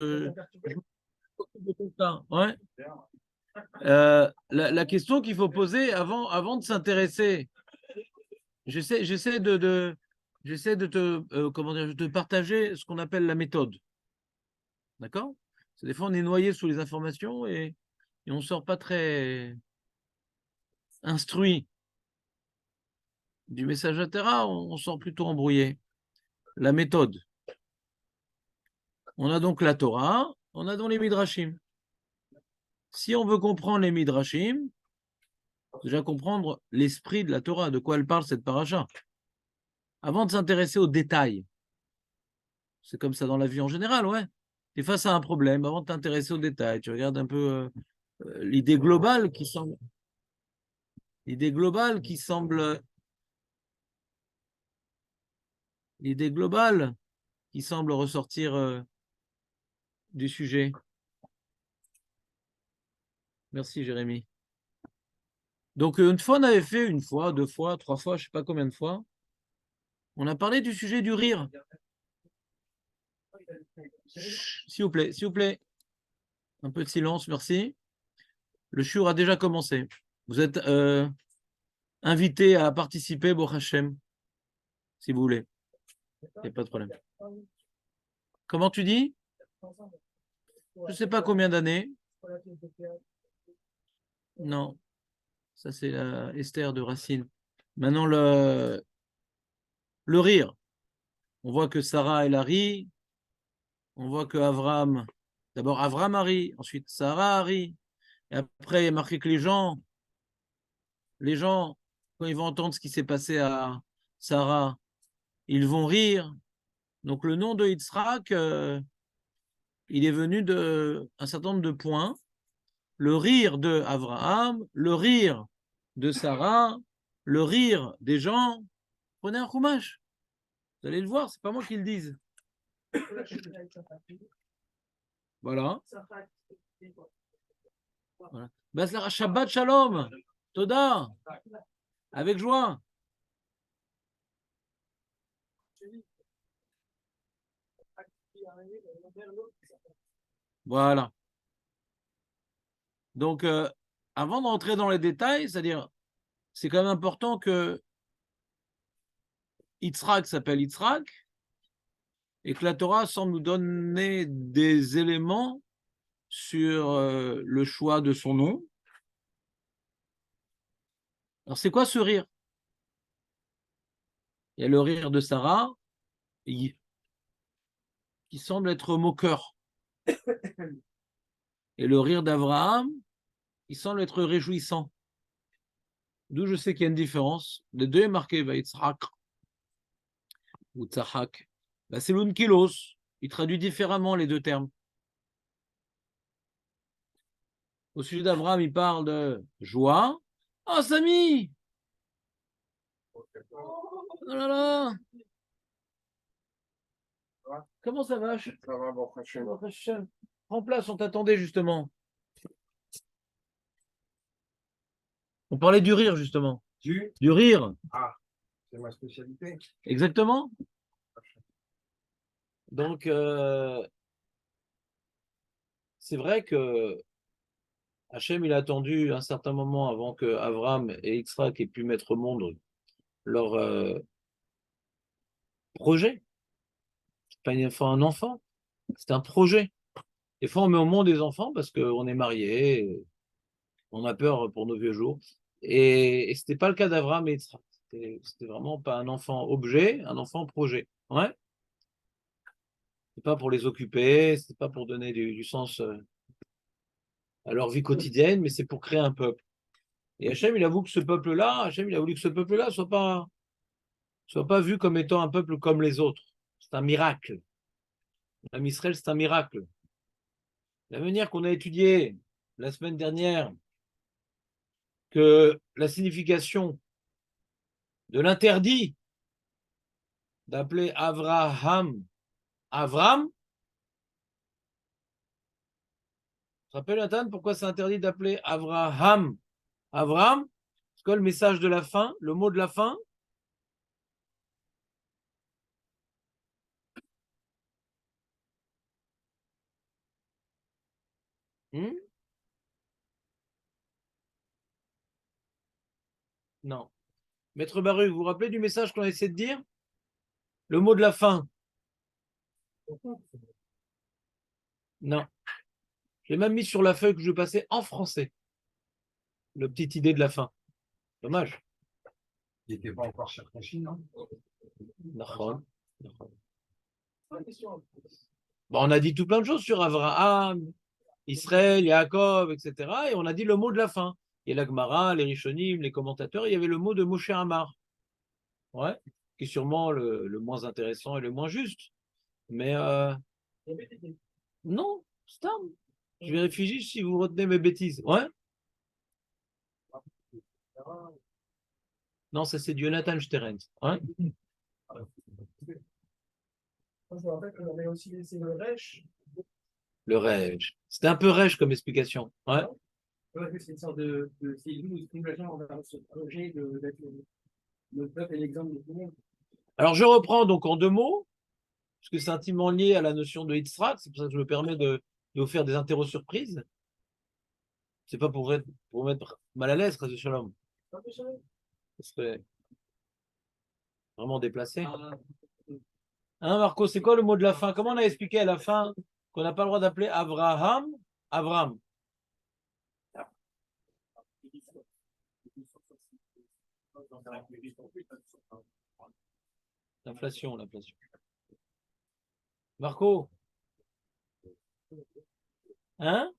de tout ça. Ouais. La question qu'il faut poser avant de s'intéresser, j'essaie de te, comment dire, de partager ce qu'on appelle la méthode. D'accord? Parce que des fois, on est noyé sous les informations et on ne sort pas très instruit du message de la Torah, on sort plutôt embrouillé. La méthode. On a donc la Torah, on a donc les Midrashim. Si on veut comprendre les Midrashim, déjà comprendre l'esprit de la Torah, de quoi elle parle cette paracha. Avant de s'intéresser aux détails, c'est comme ça dans la vie en général, ouais. Tu es face à un problème, avant de t'intéresser aux détails, tu regardes un peu l'idée globale qui semble, l'idée globale qui semble, l'idée globale qui semble ressortir du sujet. Merci Jérémy. Donc une fois on avait fait, une fois, deux fois, trois fois, je ne sais pas combien de fois, on a parlé du sujet du rire. S'il vous plaît, s'il vous plaît. Un peu de silence, merci. Le shiur a déjà commencé. Vous êtes invité à participer, Bo Hashem, si vous voulez. Il n'y a pas de problème. Comment tu dis? Je ne sais pas combien d'années. Non, ça c'est la Esther de Racine. Maintenant, le rire. On voit que Sarah, elle a ri. On voit que Avram, d'abord Avram a ri, ensuite Sarah a ri. Et après, il y a marqué que les gens, quand ils vont entendre ce qui s'est passé à Sarah, ils vont rire. Donc le nom de Yitzhak, il est venu d'un certain nombre de points. Le rire de Abraham, le rire de Sarah, le rire des gens. Prenez un chumash. Vous allez le voir, c'est pas moi qui le dise. Voilà. Voilà. Shabbat Shalom. Toda. Avec joie. Voilà. Donc, avant de rentrer dans les détails, c'est-à-dire, c'est quand même important que Yitzhak s'appelle Yitzhak et que la Torah semble nous donner des éléments sur le choix de son nom. Alors, c'est quoi ce rire? Il y a le rire de Sarah qui semble être moqueur. Et le rire d'Abraham, il semble être réjouissant. D'où je sais qu'il y a une différence. Les deux est marqué Yitzhak ou Tzahak. C'est l'unkilos. Il traduit différemment les deux termes. Au sujet d'Abraham, il parle de joie. Oh, Samy! Oh là là! Comment ça va? Ça va, bon, prends place, on t'attendait justement. On parlait du rire justement. Du rire. Ah, c'est ma spécialité. Exactement. Donc, c'est vrai que Hachem, il a attendu un certain moment avant que Avram et Yitzhak aient pu mettre au monde leur projet. C'est pas un enfant, c'est un projet. Des fois, on met au monde des enfants parce qu'on est marié, on a peur pour nos vieux jours. Et ce n'était pas le cas d'Avram et Yitzhak. C'était vraiment pas un enfant objet, un enfant projet. Ouais. C'est pas pour les occuper, c'est pas pour donner du sens à leur vie quotidienne, mais c'est pour créer un peuple. Et Hachem, il a voulu que ce peuple-là, Hachem, il a voulu que ce peuple-là soit pas vu comme étant un peuple comme les autres. C'est un miracle. L'âme Israël, c'est un miracle. La manière qu'on a étudié la semaine dernière que la signification de l'interdit d'appeler Avraham Avram. Tu te rappelles, Nathan, pourquoi c'est interdit d'appeler Avraham Avram? C'est quoi le message de la fin, le mot de la fin? Non. Maître Baruch, vous vous rappelez du message qu'on a essayé de dire? Le mot de la fin. Non. Je l'ai même mis sur la feuille que je passais en français. Le petite idée de la fin. Dommage. Il n'était pas encore cher Chine, non? D'accord. Bon, on a dit tout plein de choses sur Abraham, Israël, Yaakov, etc. Et on a dit le mot de la fin. Il y a la Gemara, les Rishonim, les commentateurs, il y avait le mot de Moshe Amar. Ouais, qui est sûrement le moins intéressant et le moins juste. Mais non, Stam. Je vérifie juste si vous retenez mes bêtises. Ouais. Non, ça c'est du Jonathan Sterens. Ouais. Je me rappelle qu'on avait aussi laissé le Reich. Le Rej. C'était un peu Rej comme explication. Ouais. C'est une sorte de film ou de stimulation envers ce projet d'être le peuple et l'exemple de tout le monde. Alors je reprends donc en deux mots, parce que c'est intimement lié à la notion de Yitzhak. C'est pour ça que je me permets de vous faire des interros surprises. C'est pas pour vous mettre mal à l'aise, Chas Shalom. Ce serait vraiment déplacé. Hein, Marco, c'est quoi le mot de la fin? Comment on a expliqué à la fin qu'on n'a pas le droit d'appeler Abraham Avram? L'inflation. Marco? Hein?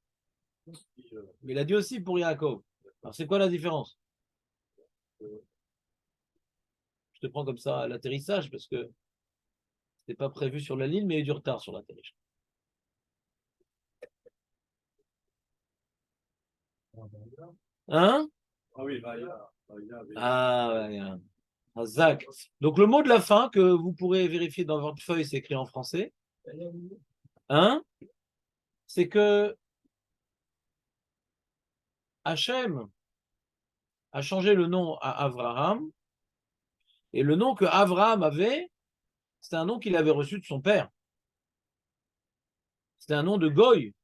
Mais il a dit aussi pour Yaakov. Alors c'est quoi la différence? Je te prends comme ça à l'atterrissage parce que c'était pas prévu sur la ligne, mais il y a eu du retard sur l'atterrissage. Hein? Ah oui, Ah, ouais, Zach. Donc le mot de la fin que vous pourrez vérifier dans votre feuille, c'est écrit en français. Hein? C'est que Hachem a changé le nom à Abraham, et le nom que Abraham avait, c'était un nom qu'il avait reçu de son père. C'était un nom de Goy.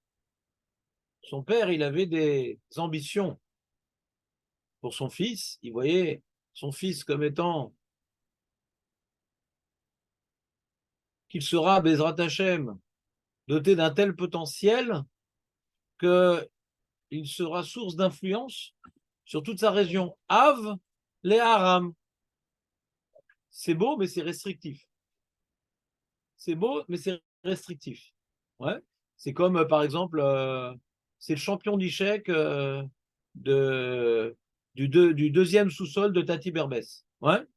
Son père, il avait des ambitions pour son fils. Il voyait son fils comme étant qu'il sera, Bezrat Hachem, doté d'un tel potentiel qu'il sera source d'influence sur toute sa région. Av, les Haram. C'est beau, mais c'est restrictif. C'est beau, mais c'est restrictif. Ouais. C'est comme, par exemple, c'est le champion d'échecs du deuxième sous-sol de Tati Berbès. Ouais.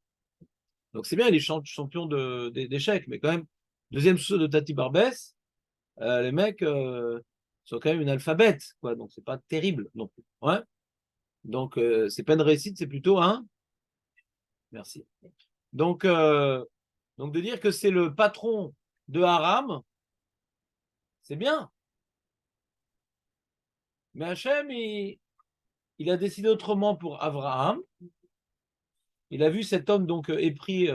Donc c'est bien, il est champion d'échecs, mais quand même, deuxième sous-sol de Tati Berbès, les mecs sont quand même une alphabète, quoi. Donc c'est pas terrible non plus. Ouais. Donc c'est pas une réussite, c'est plutôt un. Merci. Donc de dire que c'est le patron de Haram, c'est bien. Mais Hachem, il a décidé autrement pour Abraham. Il a vu cet homme donc épris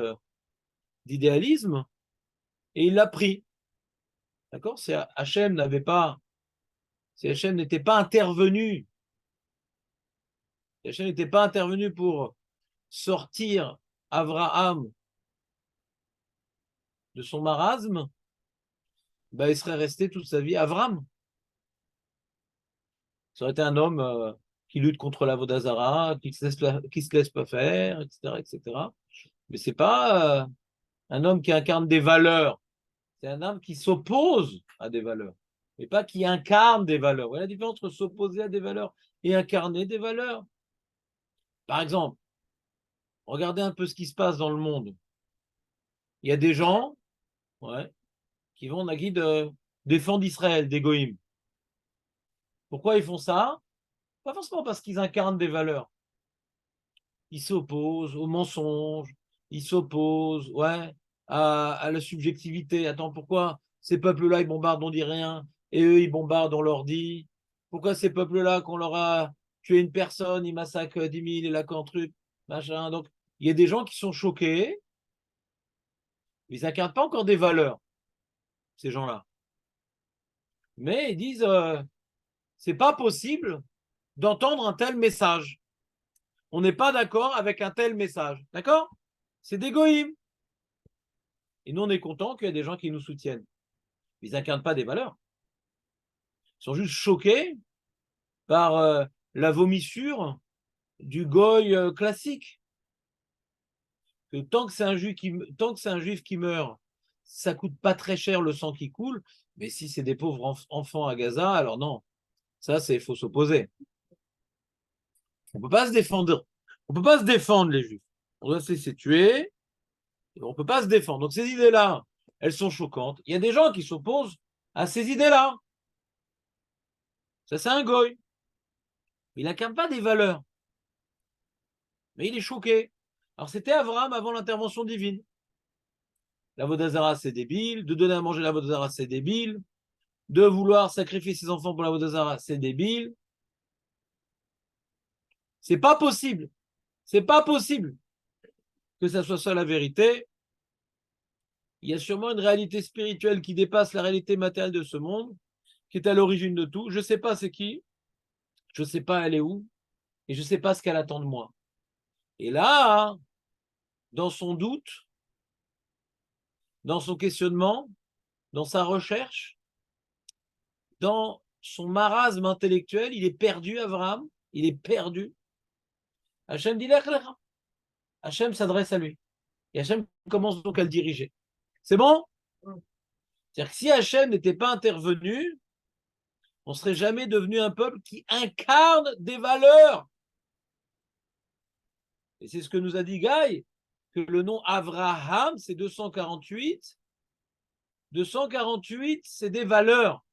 d'idéalisme et il l'a pris. D'accord? Si Hachem n'était pas intervenu, si Hachem n'était pas intervenu pour sortir Abraham de son marasme, ben, il serait resté toute sa vie Avram. Ça aurait été un homme qui lutte contre la Vodazara, qui se laisse pas faire, etc., etc. Mais c'est pas un homme qui incarne des valeurs. C'est un homme qui s'oppose à des valeurs, mais pas qui incarne des valeurs. Vous voyez la différence entre s'opposer à des valeurs et incarner des valeurs? Par exemple, regardez un peu ce qui se passe dans le monde. Il y a des gens, ouais, qui vont Nagui de défendre Israël, des goïms. Pourquoi ils font ça? Pas forcément parce qu'ils incarnent des valeurs. Ils s'opposent au mensonge, ils s'opposent, ouais, à la subjectivité. Attends, pourquoi ces peuples-là, ils bombardent, on dit rien, et eux, ils bombardent, on leur dit? Pourquoi ces peuples-là, qu'on leur a tué une personne, ils massacrent 10 000 et la truc, machin. Donc, il y a des gens qui sont choqués, mais ils n'incarnent pas encore des valeurs, ces gens-là. Mais ils disent, c'est pas possible d'entendre un tel message. On n'est pas d'accord avec un tel message. D'accord? C'est des goïms. Et nous, on est content qu'il y ait des gens qui nous soutiennent. Ils n'incarnent pas des valeurs. Ils sont juste choqués par la vomissure du goy classique. Que tant que c'est un juif qui meurt, ça coûte pas très cher le sang qui coule. Mais si c'est des pauvres enfants à Gaza, alors non. Ça, c'est faut s'opposer. On peut pas se défendre. On peut pas se défendre les juifs. On doit se laisser tuer. On ne peut pas se défendre. Donc ces idées-là, elles sont choquantes. Il y a des gens qui s'opposent à ces idées-là. Ça, c'est un goy. Il n'incarne pas des valeurs. Mais il est choqué. Alors c'était Abraham avant l'intervention divine. La Vodazara, c'est débile. De donner à manger la Vodazara, c'est débile. De vouloir sacrifier ses enfants pour la Vodazara, c'est débile. C'est pas possible. C'est pas possible que ça soit ça la vérité. Il y a sûrement une réalité spirituelle qui dépasse la réalité matérielle de ce monde, qui est à l'origine de tout. Je ne sais pas c'est qui. Je ne sais pas elle est où. Et je ne sais pas ce qu'elle attend de moi. Et là, dans son doute, dans son questionnement, dans sa recherche, dans son marasme intellectuel, il est perdu, Abraham, il est perdu. Hachem dit l'Echlecha. Hachem s'adresse à lui. Et Hachem commence donc à le diriger. C'est bon? C'est-à-dire que si Hachem n'était pas intervenu, on ne serait jamais devenu un peuple qui incarne des valeurs. Et c'est ce que nous a dit Guy, que le nom Avraham, c'est 248. 248, c'est des valeurs.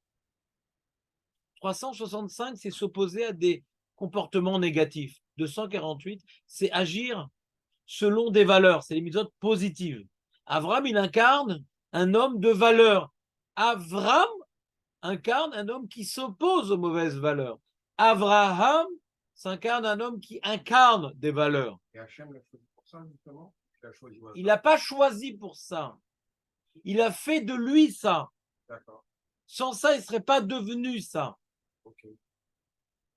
365, c'est s'opposer à des comportements négatifs. 248, c'est agir selon des valeurs. C'est les méthodes positives. Avraham, il incarne un homme de valeur. Avraham incarne un homme qui s'oppose aux mauvaises valeurs. Avraham s'incarne un homme qui incarne des valeurs. Et Hachem l'a choisi pour ça, justement? Il n'a pas choisi pour ça. Il a fait de lui ça. D'accord. Sans ça, il ne serait pas devenu ça. Ok.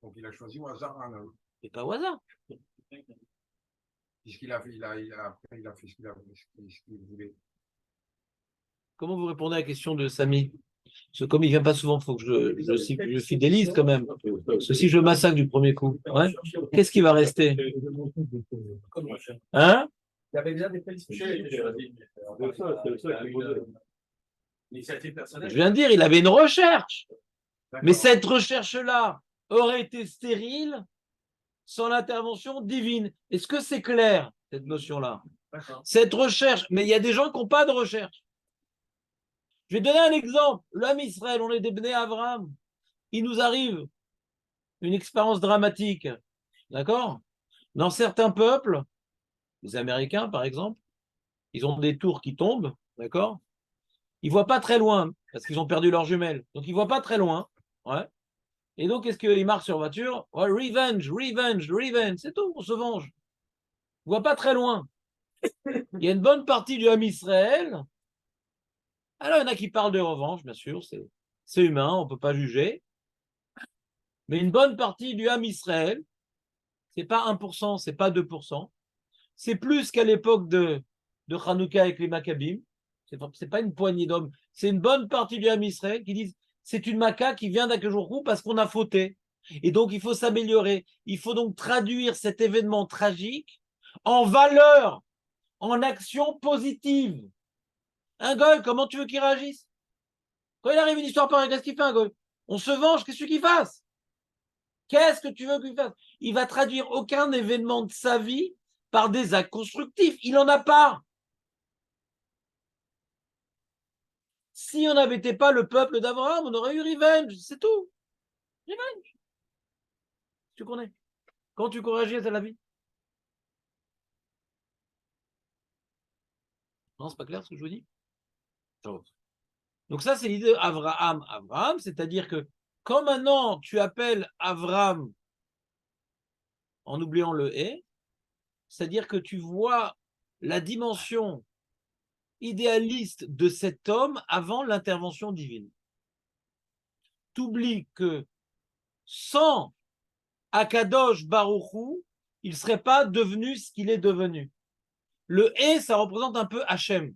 Donc il a choisi au hasard un homme. C'est pas au hasard. Puisqu'il a, après, il a fait ce qu'il voulait. Comment vous répondez à la question de Samy? Parce que comme il ne vient pas souvent, il faut que je fidélise quand même. Parce que si je massacre du premier coup, ouais, qu'est-ce qui va rester? Hein? Il y avait déjà des Je viens de dire, il avait une recherche. Mais cette recherche-là aurait été stérile sans l'intervention divine. Est-ce que c'est clair, cette notion-là? Cette recherche, mais il y a des gens qui n'ont pas de recherche. Je vais donner un exemple. L'homme Israël, on est des Bnei Avraham. Il nous arrive une expérience dramatique. D'accord? Dans certains peuples, les Américains par exemple, ils ont des tours qui tombent. D'accord? Ils ne voient pas très loin parce qu'ils ont perdu leurs jumelles. Donc ils ne voient pas très loin. Ouais. Et donc, qu'est-ce qu'ils marquent sur voiture? Ouais, revenge, revenge, revenge. C'est tout, on se venge. On ne voit pas très loin. Il y a une bonne partie du Ham Israël. Alors, il y en a qui parlent de revanche, bien sûr, c'est humain, on ne peut pas juger. Mais une bonne partie du Ham Israël, ce n'est pas 1%, ce n'est pas 2%. C'est plus qu'à l'époque de Hanouka avec les Maccabim. Ce n'est pas une poignée d'hommes. C'est une bonne partie du Ham Israël qui disent c'est une Maca qui vient d'Akadosh parce qu'on a fauté. Et donc, il faut s'améliorer. Il faut donc traduire cet événement tragique en valeur, en action positive. Un goy, comment tu veux qu'il réagisse? Quand il arrive une histoire pareille, qu'est-ce qu'il fait un goy? On se venge, qu'est-ce qu'il fasse? Qu'est-ce que tu veux qu'il fasse? Il va traduire aucun événement de sa vie par des actes constructifs. Il n'en a pas. Si on n'avait été pas le peuple d'Abraham, on aurait eu revenge, c'est tout. Revenge. Tu connais. Quand tu corriges à la vie. Non, c'est pas clair ce que je vous dis. Donc ça, c'est l'idée d'Abraham. Abraham, c'est-à-dire que quand maintenant tu appelles Abraham en oubliant le « et », c'est-à-dire que tu vois la dimension idéaliste de cet homme avant l'intervention divine. Tu oublies que sans Akadosh Baruch Hu, il ne serait pas devenu ce qu'il est devenu. Le et, ça représente un peu Hachem.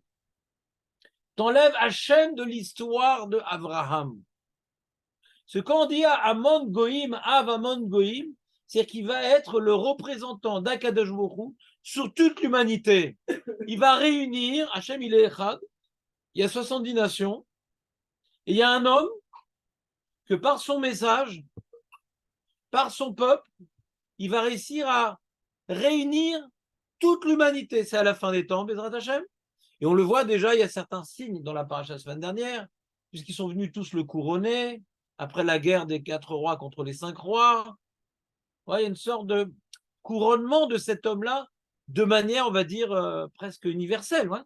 T'enlèves Hachem de l'histoire de Abraham. Ce qu'on dit à Amon Goïm, Av Amon Goïm, c'est qu'il va être le représentant d'Akadosh Baruch Hu sur toute l'humanité. Il va réunir, Hachem il est Echad, il y a 70 nations, et il y a un homme que par son message, par son peuple, il va réussir à réunir toute l'humanité. C'est à la fin des temps, Bezrat Hachem. Et on le voit déjà, il y a certains signes dans la paracha la semaine dernière, puisqu'ils sont venus tous le couronner, après la guerre des 4 rois contre les 5 rois. Ouais, il y a une sorte de couronnement de cet homme-là, de manière, on va dire, presque universelle. Ouais.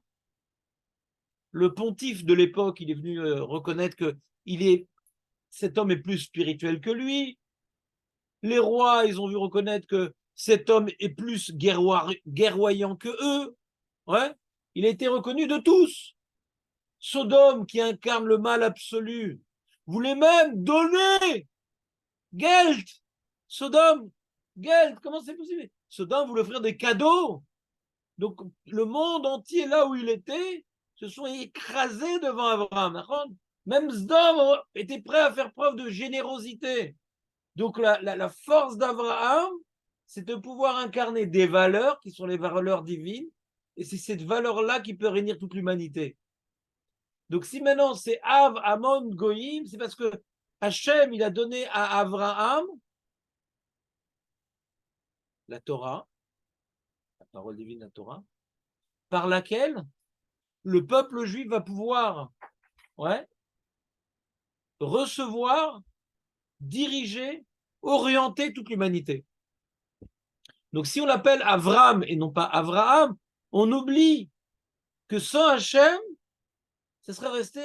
Le pontife de l'époque, il est venu reconnaître que cet homme est plus spirituel que lui. Les rois, ils ont vu reconnaître que cet homme est plus guerroyant que eux. Ouais. Il a été reconnu de tous. Sodome, qui incarne le mal absolu, voulait même donner Geld. Sodome, Geld, comment c'est possible? Sodome voulait offrir des cadeaux. Donc, le monde entier, là où il était, se sont écrasés devant Abraham. Même Sodome était prêt à faire preuve de générosité. Donc, la force d'Abraham, c'est de pouvoir incarner des valeurs qui sont les valeurs divines. Et c'est cette valeur-là qui peut réunir toute l'humanité. Donc, si maintenant c'est Av, Amon, Goïm, c'est parce que Hachem, il a donné à Abraham la Torah, la parole divine, la Torah, par laquelle le peuple juif va pouvoir recevoir, diriger, orienter toute l'humanité. Donc, si on l'appelle Avram et non pas Abraham, on oublie que sans Hachem, ce serait resté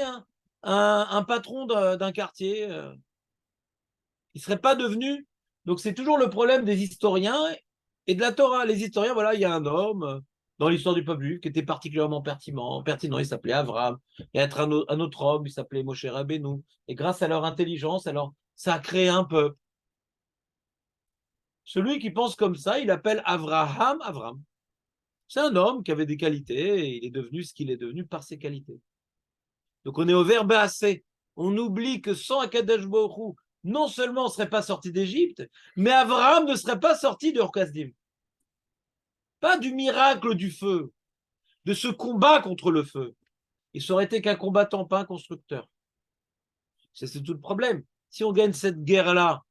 un patron d'un quartier. Il ne serait pas devenu. Donc, c'est toujours le problème des historiens et de la Torah. Les historiens, voilà, il y a un homme dans l'histoire du peuple juif qui était particulièrement pertinent. Il s'appelait Avram. Il y a un autre homme, il s'appelait Moshe Rabbeinu. Et grâce à leur intelligence, alors, ça a créé un peuple. Celui qui pense comme ça, il appelle Avraham Avram. C'est un homme qui avait des qualités et il est devenu ce qu'il est devenu par ses qualités. Donc on est au verbe assez. On oublie que sans Akadosh Baruch Hu, non seulement on ne serait pas sorti d'Égypte, mais Abraham ne serait pas sorti de Orkazdim. Pas du miracle du feu, de ce combat contre le feu. Il serait été qu'un combattant, pas un constructeur. C'est tout le problème. Si on gagne cette guerre-là,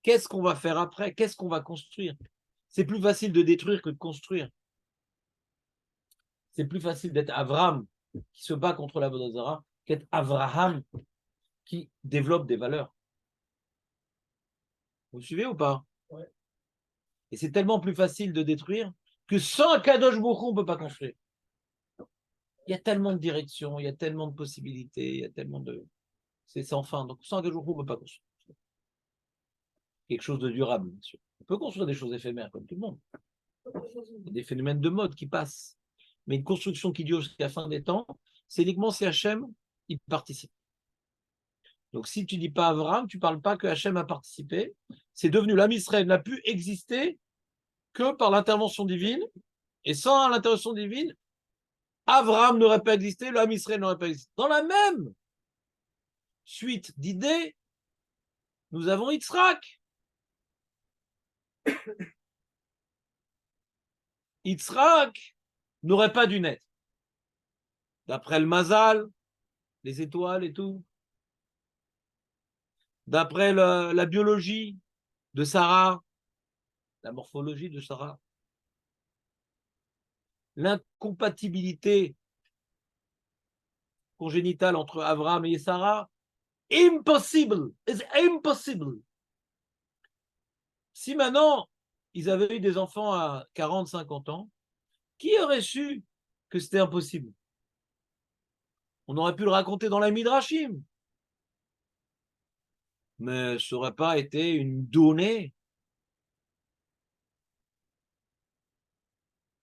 qu'est-ce qu'on va faire après? Qu'est-ce qu'on va construire? C'est plus facile de détruire que de construire. C'est plus facile d'être Abraham qui se bat contre la Vodazara qu'être Abraham qui développe des valeurs. Vous suivez ou pas? Ouais. Et c'est tellement plus facile de détruire que sans Kadosh Baruch Hu, on ne peut pas construire. Il y a tellement de directions, il y a tellement de possibilités, il y a tellement de... C'est sans fin. Donc sans Kadosh Baruch Hu, on ne peut pas construire. Quelque chose de durable, bien sûr. On peut construire des choses éphémères, comme tout le monde. Il y a des phénomènes de mode qui passent. Mais une construction qui dure jusqu'à la fin des temps, c'est uniquement si Hachem, il participe. Donc si tu ne dis pas Abraham, tu ne parles pas que Hachem a participé. C'est devenu l'âme Israël n'a pu exister que par l'intervention divine. Et sans l'intervention divine, Abraham n'aurait pas existé, l'âme Israël n'aurait pas existé. Dans la même suite d'idées, nous avons Yitzhak. Yitzhak n'aurait pas dû naître. D'après le Mazal, les étoiles et tout, d'après la biologie de Sarah, la morphologie de Sarah, l'incompatibilité congénitale entre Abraham et Sarah, impossible, it's impossible. Si maintenant ils avaient eu des enfants à 40, 50 ans, qui aurait su que c'était impossible? On aurait pu le raconter dans la Midrashim. Mais ça n'aurait pas été une donnée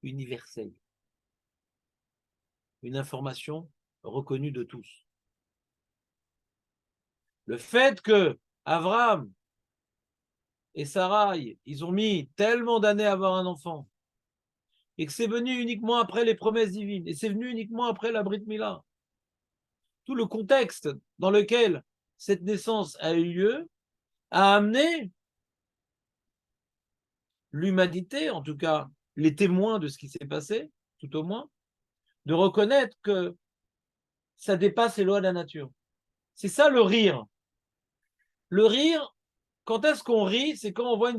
universelle. Une information reconnue de tous. Le fait que Abraham et Sarai, ils ont mis tellement d'années à avoir un enfant, et que c'est venu uniquement après les promesses divines, et c'est venu uniquement après la Brit Mila, tout le contexte dans lequel cette naissance a eu lieu a amené l'humanité, en tout cas les témoins de ce qui s'est passé, tout au moins, de reconnaître que ça dépasse les lois de la nature. C'est ça le rire. Le rire, quand est-ce qu'on rit? C'est quand on voit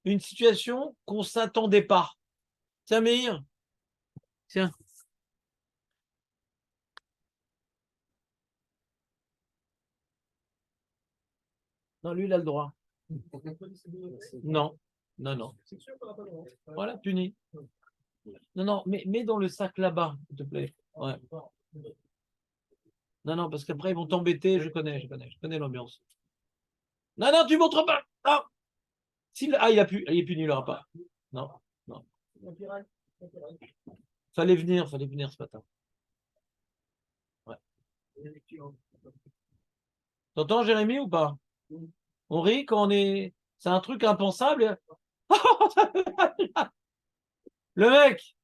une situation qu'on ne s'attendait pas. Tiens, Meir, tiens. Non, lui, il a le droit. Non, non, non. Voilà, puni. Non, non, mets dans le sac là-bas, s'il te plaît. Ouais. Non, non, parce qu'après, ils vont t'embêter. Je connais l'ambiance. Non, non, tu montres pas. Ah, ah il est puni, il n'aura pas. Non, non. Fallait venir ce matin. Ouais. T'entends, Jérémy, ou pas? On rit quand on est. C'est un truc impensable. Le mec,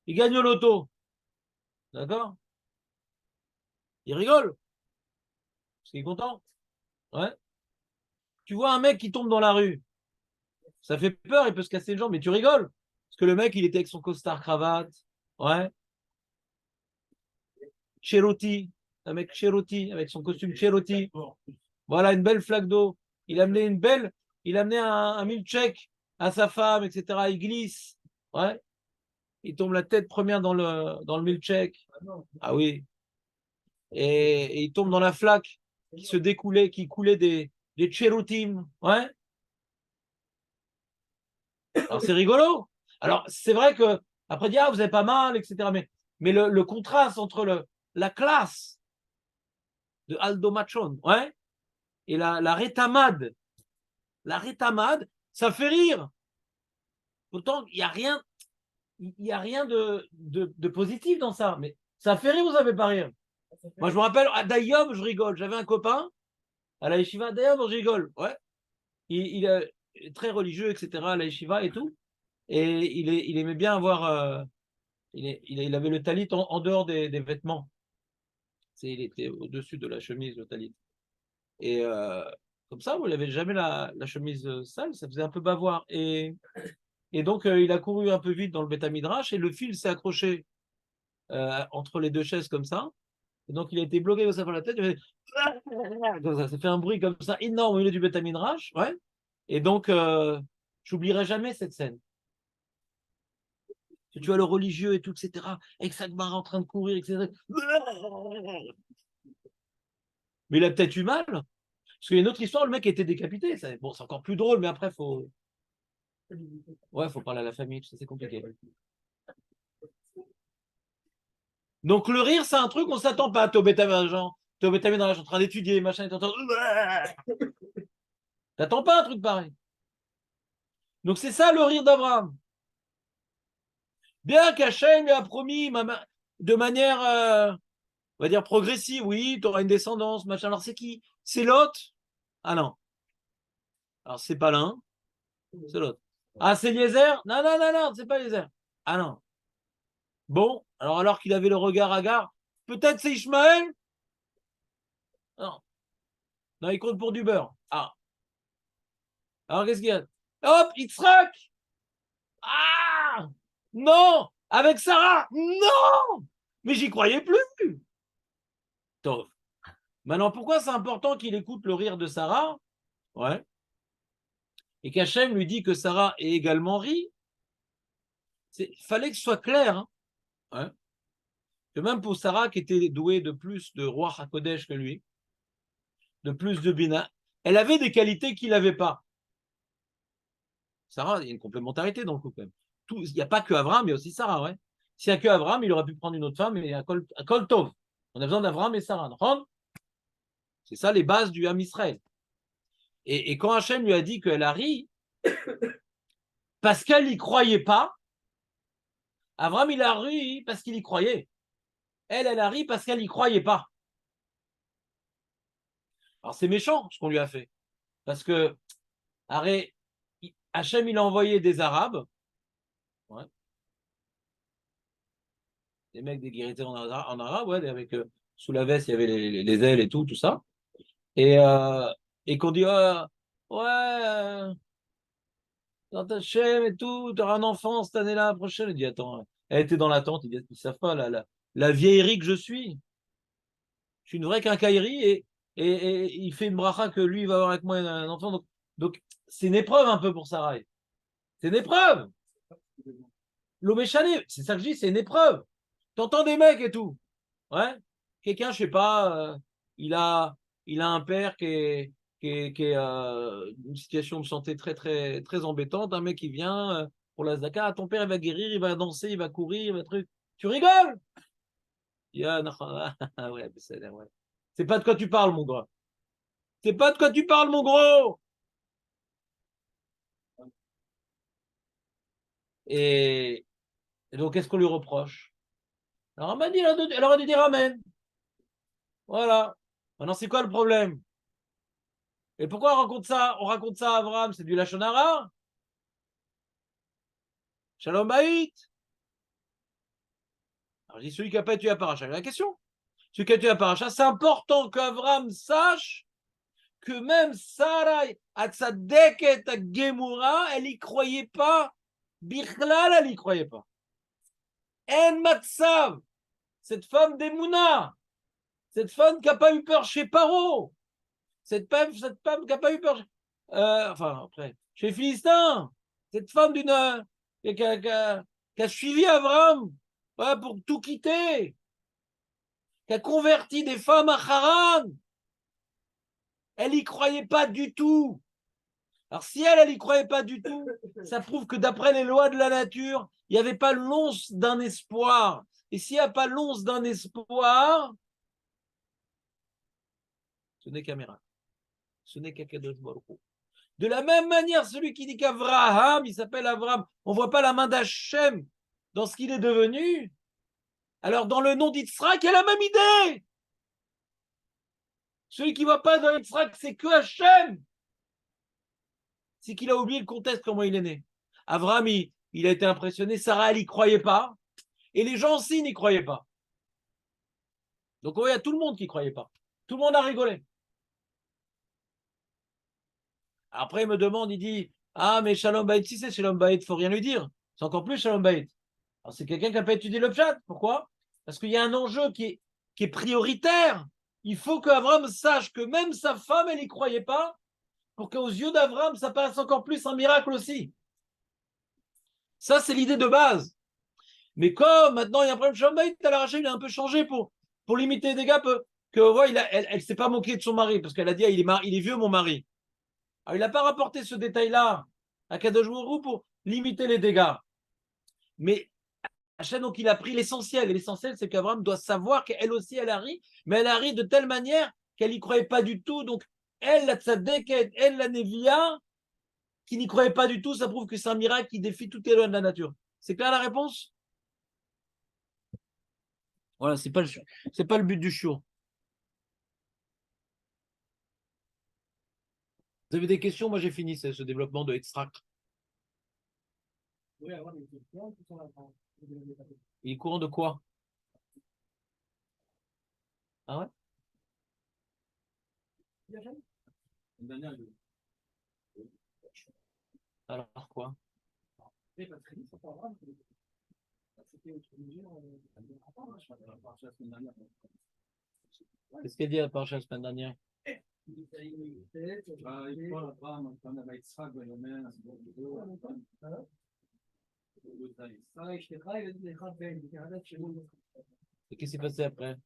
il gagne au loto. D'accord? Il rigole. Parce qu'il est content. Ouais. Tu vois un mec qui tombe dans la rue. Ça fait peur, il peut se casser une jambe, mais tu rigoles. Parce que le mec, il était avec son costard cravate. Ouais. Cheroti. Un mec Cheroti, avec son costume Cheroti. Voilà, une belle flaque d'eau. Il a amené un milkshake à sa femme, etc. Il glisse. Ouais. Il tombe la tête première dans le milkshake. Ah oui. Et il tombe dans la flaque qui coulait des Cherutim. Ouais. Alors c'est rigolo. Alors c'est vrai que après dire vous avez pas mal, etc. Mais le contraste entre la classe de Aldo Machon, ouais, et la rétamade, ça fait rire. Pourtant il y a rien de positif dans ça, mais ça fait rire ou ça fait pas rire? Moi je me rappelle à Dayom, je rigole. J'avais un copain à la yeshiva, Dayom, je rigole. Ouais, il est très religieux, etc. à la yeshiva et tout. Et il aimait bien avoir. Il avait le talit en dehors des vêtements. Il était au-dessus de la chemise, le talit. Et comme ça, vous n'avez jamais la chemise sale, ça faisait un peu bavoir. Et donc, il a couru un peu vite dans le Beth Midrash et le fil s'est accroché entre les deux chaises comme ça. Et donc, il a été bloqué comme ça par la tête. Ça fait un bruit comme ça énorme au milieu du Beth Midrash. Ouais. Et donc, j'oublierai jamais cette scène. Tu vois le religieux et tout, etc. Avec sa barre en train de courir, etc. Mais il a peut-être eu mal. Parce qu'il y a une autre histoire, le mec a été décapité. Bon, c'est encore plus drôle, mais après, faut parler à la famille, c'est compliqué. Donc le rire, c'est un truc, on ne s'attend pas. T'es au bêta-midrash en train d'étudier, machin, et t'entends. T'attends pas un truc pareil. Donc c'est ça le rire d'Abraham. Bien qu'Hachem lui a promis de manière, on va dire, progressive, oui, tu auras une descendance, machin. Alors c'est qui? C'est Lot? Ah non. Alors c'est pas l'un, c'est l'autre. Ah, c'est Eliezer? Non, non, non, non, c'est pas Eliezer. Ah non. Bon, alors qu'il avait le regard hagard, peut-être c'est Ishmaël? Non. Non, il compte pour du beurre. Ah. Alors qu'est-ce qu'il y a? Hop, Yitzhak! Ah! Non! Avec Sarah! Non! Mais j'y croyais plus! Tov. Maintenant, pourquoi c'est important qu'il écoute le rire de Sarah? Ouais. Et qu'Hachem lui dit que Sarah est également ri? Il fallait que ce soit clair. Hein? Ouais. Que même pour Sarah, qui était douée de plus de roi HaKodesh que lui, de plus de Bina, elle avait des qualités qu'il n'avait pas. Sarah, il y a une complémentarité dans le couple. Il n'y a pas que Abraham, il y a aussi Sarah. Ouais. S'il n'y a que Abraham, il aurait pu prendre une autre femme et à Kol Tov. On a besoin d'Abraham et Sarah. C'est ça les bases du Ham Israël. Et quand Hachem lui a dit qu'elle a ri, parce qu'elle n'y croyait pas, Abraham, il a ri parce qu'il y croyait. Elle a ri parce qu'elle n'y croyait pas. Alors c'est méchant ce qu'on lui a fait. Parce que Arrête, Hachem, il a envoyé des Arabes, ouais, des mecs déguisés en arabe, ouais, avec sous la veste, il y avait les ailes et tout ça. Et, qu'on dit, ouais, dans ta chaîne et tout, tu auras un enfant cette année-là, la prochaine. Il dit, attends, elle était dans l'attente, ils savent pas, la vieillerie que je suis. Je suis une vraie quincaillerie et il fait une bracha que lui, il va avoir avec moi un enfant. Donc c'est une épreuve un peu pour Sarah. C'est une épreuve. L'Oméchané, c'est ça que je dis, c'est une épreuve. T'entends des mecs et tout. Ouais. Quelqu'un, je sais pas, il a, il a un père qui est une situation de santé très, très, très embêtante. Un mec qui vient pour la Zaka, ton père, il va guérir, il va danser, il va courir, il va truc. Tu rigoles? Non, ouais, ouais. C'est pas de quoi tu parles, mon gars. C'est pas de quoi tu parles, mon gros. Et, donc, qu'est-ce qu'on lui reproche? Alors, elle aurait dû dire Amen. Voilà. Maintenant, c'est quoi le problème? Et pourquoi on raconte ça à Abraham? C'est du Lachon Hara? Shalom Baït. Alors, je dis celui qui n'a pas tué à Paracha. La question. Celui qui a tué à Paracha, c'est important qu'Abraham sache que même Sarai, Atzadeket, Gemura, elle n'y croyait pas. Bichlal, elle n'y croyait pas. En Matsav, cette femme d'Emouna, cette femme qui n'a pas eu peur chez Paro, cette femme qui n'a pas eu peur, enfin, après, chez Philistin, cette femme qui a suivi Abraham pour tout quitter, qui a converti des femmes à Haran, elle n'y croyait pas du tout. Alors, si elle n'y croyait pas du tout, ça prouve que d'après les lois de la nature, il n'y avait pas l'once d'un espoir. Et s'il n'y a pas l'once d'un espoir, ce n'est qu'un miracle. Ce n'est qu'Akadosh Baruch Hu. De la même manière, celui qui dit qu'Avraham, il s'appelle Avraham, on ne voit pas la main d'Hachem dans ce qu'il est devenu. Alors, dans le nom d'Yitzhak, il y a la même idée. Celui qui ne voit pas dans Yitzhak, c'est que Hachem. C'est qu'il a oublié le contexte, comment il est né. Avraham, il a été impressionné. Sarah, elle n'y croyait pas. Et les gens aussi n'y croyaient pas. Donc, il y a tout le monde qui ne croyait pas. Tout le monde a rigolé. Après, il me demande, il dit, ah, mais Shalom Bayit, si c'est Shalom Bayit, il ne faut rien lui dire. C'est encore plus Shalom Bayit. Alors, c'est quelqu'un qui n'a pas étudié le pshat. Pourquoi? Parce qu'il y a un enjeu qui est prioritaire. Il faut qu'Avram sache que même sa femme, elle n'y croyait pas, pour qu'aux yeux d'Avram, ça paraisse encore plus un miracle aussi. Ça, c'est l'idée de base. Mais comme maintenant, il y a un problème Shalom Bayit, alors il a un peu changé pour limiter les dégâts, elle ne s'est pas moquée de son mari, parce qu'elle a dit, il est vieux, mon mari. Alors, il n'a pas rapporté ce détail-là à Kadosh Baruch Hu pour limiter les dégâts. Mais Hachem, donc, il a pris l'essentiel. Et l'essentiel, c'est qu'Abraham doit savoir qu'elle aussi, elle a ri, mais elle a ri de telle manière qu'elle n'y croyait pas du tout. Donc, elle, la tzadeket, elle, la nevia, qui n'y croyait pas du tout, ça prouve que c'est un miracle qui défie toutes les lois de la nature. C'est clair la réponse? Voilà, c'est pas le but du show. Vous avez des questions? Moi, j'ai fini ce développement de extract. Oui, avoir des questions qui sont là. Il est courant de quoi? Ah ouais? Alors quoi? Qu'est-ce qu'elle dit à part la semaine dernière? Et qu'est-ce qui s'est passé après?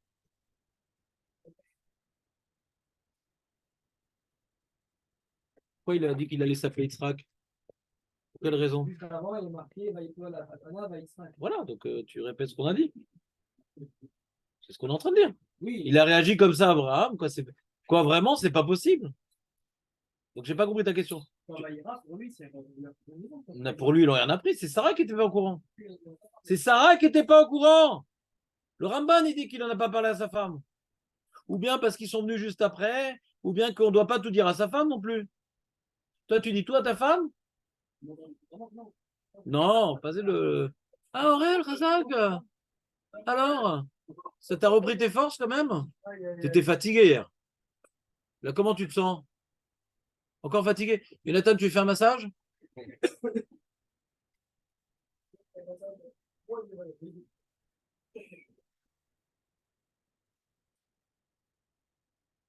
Pourquoi il a dit qu'il allait s'appeler Yitzhak? Pour quelle raison? Voilà, donc tu répètes ce qu'on a dit. C'est ce qu'on est en train de dire. Oui. Il a réagi comme ça, Abraham. Quoi, vraiment, c'est pas possible. Donc, j'ai pas compris ta question. Pour lui, il n'a rien appris. C'est Sarah qui n'était pas au courant. C'est Sarah qui n'était pas au courant. Le Ramban, il dit qu'il n'en a pas parlé à sa femme. Ou bien parce qu'ils sont venus juste après, ou bien qu'on ne doit pas tout dire à sa femme non plus. Toi, tu dis toi à ta femme? Non, pas le. Ah, Aurel, Razak. Alors, ça t'a repris tes forces quand même? T'étais fatigué hier. Là, comment tu te sens? Encore fatigué? Jonathan, tu lui fais un massage?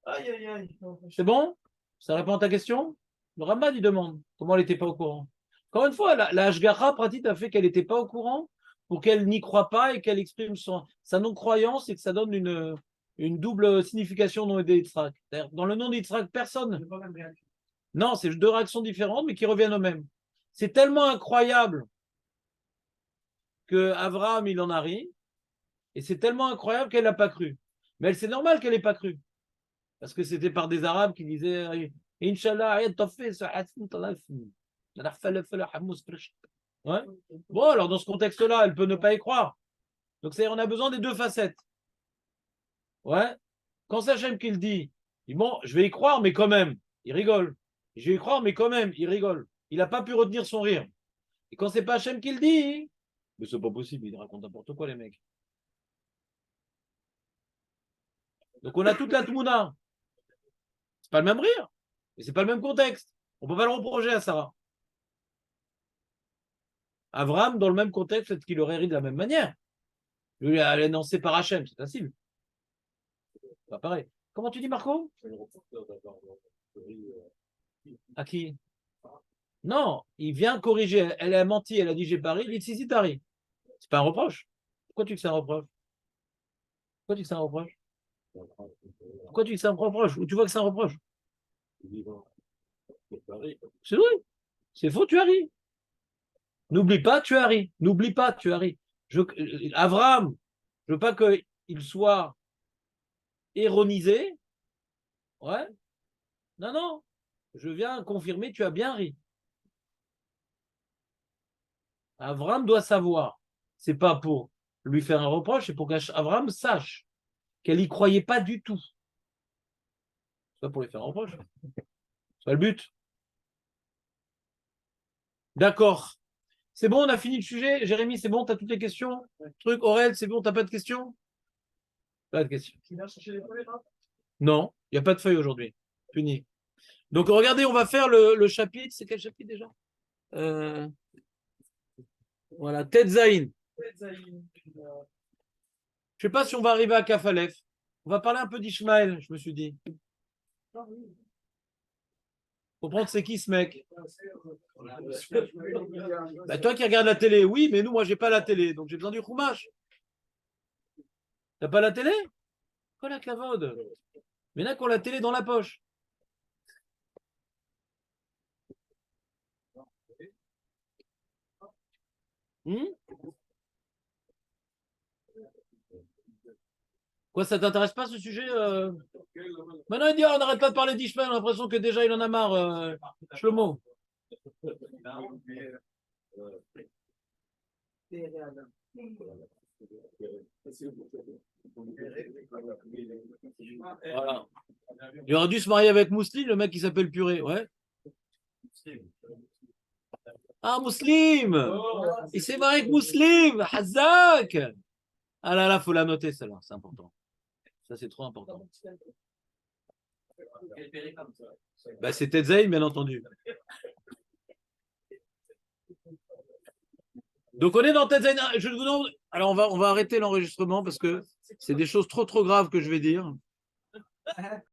Aïe, aïe, aïe. C'est bon? Ça répond à ta question? Le Rambam, il demande comment elle n'était pas au courant. Encore une fois, la Hashgacha pratique a fait qu'elle n'était pas au courant pour qu'elle n'y croit pas et qu'elle exprime sa non-croyance et que ça donne une double signification dans le nom d'Yitzhak. Dans le nom d'Yitzhak, personne. Non, c'est deux réactions différentes mais qui reviennent au même. C'est tellement incroyable que Abraham, il en a ri et c'est tellement incroyable qu'elle n'a pas cru. Mais c'est normal qu'elle n'ait pas cru. Parce que c'était par des Arabes qui disaient Inch'Allah, ouais. Bon, alors dans ce contexte-là, elle peut ne pas y croire. Donc, c'est, on a besoin des deux facettes. Ouais. Quand c'est Hachem qui le dit, il dit bon, je vais y croire, mais quand même, il rigole. Je vais y croire, mais quand même, il rigole. Il n'a pas pu retenir son rire. Et quand c'est pas Hachem qui le dit, mais c'est pas possible, il raconte n'importe quoi, les mecs. Donc, on a toute la Tmouna. C'est pas le même rire, et c'est pas le même contexte. On peut pas le reprocher à Sarah. Avram, dans le même contexte, peut-être qu'il aurait ri de la même manière. Lui, elle est annoncée par Hachem, c'est facile. Pas pareil. Comment tu dis, Marco? À qui? Non, il vient corriger. Elle a menti, elle a dit j'ai pas ri. Il dit si, si, t'as ri. C'est pas un reproche. Pourquoi tu dis que c'est un reproche? Pourquoi tu dis que c'est un reproche? Pourquoi tu dis que c'est un reproche? Ou tu vois que c'est un reproche? C'est vrai. C'est faux, tu as ri. N'oublie pas, tu as ri. N'oublie pas, tu as ri. Avram, je veux pas qu'il soit ironisé. Ouais. Non, non. Je viens confirmer, tu as bien ri. Avram doit savoir. C'est pas pour lui faire un reproche, c'est pour qu'Avram sache qu'elle n'y croyait pas du tout. C'est pas pour lui faire un reproche. C'est pas le but. D'accord. C'est bon, on a fini le sujet. Jérémy, c'est bon, tu as toutes les questions? Truc, Aurel, c'est bon, t'as pas de questions? Pas de questions. Non, il n'y a pas de feuille aujourd'hui. Fini. Donc regardez, on va faire le chapitre. C'est quel chapitre déjà? Voilà, Tet Zain. Je ne sais pas si on va arriver à Kafalef. On va parler un peu d'Ishmaël, je me suis dit. Faut prendre c'est qui ce mec? Bah, toi qui regardes la télé, oui, mais nous, moi, j'ai pas la télé, donc j'ai besoin du Chumash. T'as pas la télé? Quoi la clavode? Mais là, qu'on a la télé dans la poche. Quoi, ça t'intéresse pas ce sujet Maintenant, il dit, on n'arrête pas de parler d'Ishmael, on a l'impression que déjà il en a marre, Shlomo. Voilà. Il aurait dû se marier avec Mousseline, le mec qui s'appelle Purée, ouais. Ah, Mousseline. Il s'est marié avec Mousseline, Hazak. Ah là là, faut la noter, celle-là, c'est important. Ça, c'est trop important. Bah, c'est Tetzaïn, bien entendu. Donc, on est dans Tetzaïn. Alors, on va arrêter l'enregistrement parce que c'est des choses trop graves que je vais dire.